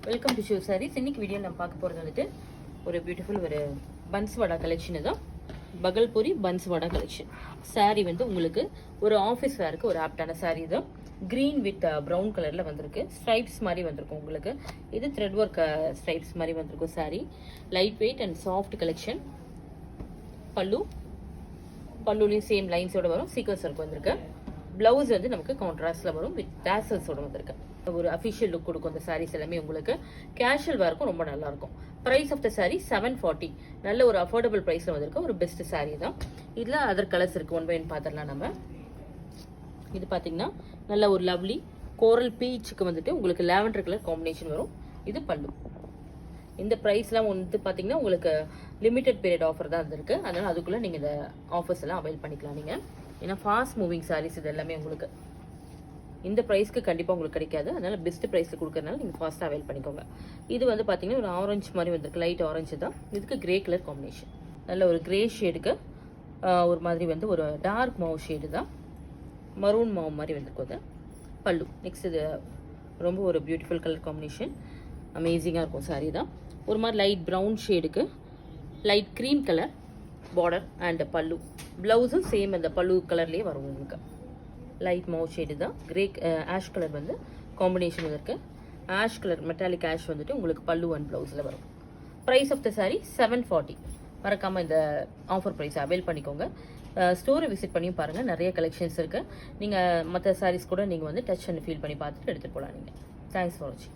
Welcome to Shiv saris. இன்னைக்கு video நம்ம பார்க்க போகிறது வந்துட்டு ஒரு பியூட்டிஃபுல் ஒரு பன்ஸ் வடா கலெக்ஷன் தான். பகல்பூரி பன்ஸ் வடா கலெக்ஷன். சாரீ வந்து உங்களுக்கு ஒரு ஆஃபீஸ் வேருக்கு ஒரு ஆப்டான சாரீ தான். க்ரீன் வித் ப்ரௌன் கலரில் வந்திருக்கு. ஸ்ட்ரைப்ஸ் மாதிரி வந்திருக்கும் உங்களுக்கு. இது த்ரெட் ஒர்க் ஸ்ட்ரைப்ஸ் மாதிரி வந்திருக்கும் sari. Light weight and soft collection. பல்லுலையும் சேம் லைன்ஸோட வரும். சீக்வன்ஸ் ஒர்க் வந்திருக்கு. பிளவுஸ் வந்து நமக்கு கான்ட்ராஸ்ட்ல வரும் வித் டேசல்ஸோட வந்திருக்கு. ஒரு அஃபிஷியல் லுக் கொடுக்கும் இந்த சாரீஸ் எல்லாமே உங்களுக்கு. கேஷுவல் வேர்க்கும் ரொம்ப நல்லா இருக்கும். Price of the sari 740. நல்ல ஒரு அஃபோர்டபுள் பிரைஸ்ல வந்திருக்கு. ஒரு பெஸ்ட் சாரீ தான். இதுல அதர் கலர்ஸ் இருக்கு. ஒன் பை ஒன் பார்த்துடலாம் நம்ம. இது பாத்தீங்கன்னா நல்ல ஒரு லவ்லி கோரல் பீச்சுக்கு வந்துட்டு உங்களுக்கு லாவெண்டர் கலர் காம்பினேஷன் வரும். இது பல்லு. இந்த ப்ரைஸ்லாம் வந்து பார்த்தீங்கன்னா உங்களுக்கு லிமிடெட் பீரியட் ஆஃபர் தான் இருந்திருக்கு. அதனால அதுக்குள்ளே நீங்கள் இந்த ஆஃபர்ஸ் எல்லாம் அவைல் பண்ணிக்கலாம் நீங்கள். ஏன்னா ஃபாஸ்ட் மூவிங் சாரீஸ் இது எல்லாமே உங்களுக்கு இந்த ப்ரைஸ்க்கு கண்டிப்பாக உங்களுக்கு கிடைக்காது. அதனால பெஸ்ட் ப்ரைஸில் கொடுக்கறதுனால நீங்கள் ஃபாஸ்ட்டாக அவைல் பண்ணிக்கோங்க. இது வந்து பார்த்தீங்கன்னா ஒரு ஆரஞ்சு மாதிரி வந்திருக்கு. லைட் ஆரஞ்சு தான். இதுக்கு கிரே கலர் காம்பினேஷன். நல்ல ஒரு கிரே ஷேடுக்கு ஒரு மாதிரி வந்து ஒரு டார்க் மாவு ஷேடு தான். மரூன் மாவு மாதிரி வந்திருக்கும் அது பல்லு. நெக்ஸ்ட் இது ரொம்ப ஒரு பியூட்டிஃபுல் கலர் காம்பினேஷன். அமேசிங்காக இருக்கும் சாரீ தான். ஒரு மாதிரி லைட் ப்ரௌன் ஷேடுக்கு light cream colour border and பல்லு. ப்ளவுஸும் சேம் அந்த பல்லு கலர்லேயே வரும் உங்களுக்கு. லைட் மவு ஷேடு தான். கிரே ஆஷ் கலர் வந்து காம்பினேஷன் இருக்கு. ஆஷ் கலர் மெட்டாலிக் ஆஷ் வந்துட்டு உங்களுக்கு பல்லு அண்ட் ப்ளவுஸில் வரும். Price of the sari 740. மறக்காமல் இந்த ஆஃபர் ப்ரைஸ் அவைல் பண்ணிக்கோங்க. ஸ்டோரை விசிட் பண்ணியும் பாருங்கள். நிறைய கலெக்ஷன்ஸ் இருக்குது. நீங்கள் மற்ற சாரீஸ் கூட நீங்கள் வந்து டச் அண்ட் ஃபீல் பண்ணி பார்த்துட்டு எடுத்துகிட்டு போகலாம் நீங்கள். தேங்க்ஸ் ஃபார் வாட்சிங்.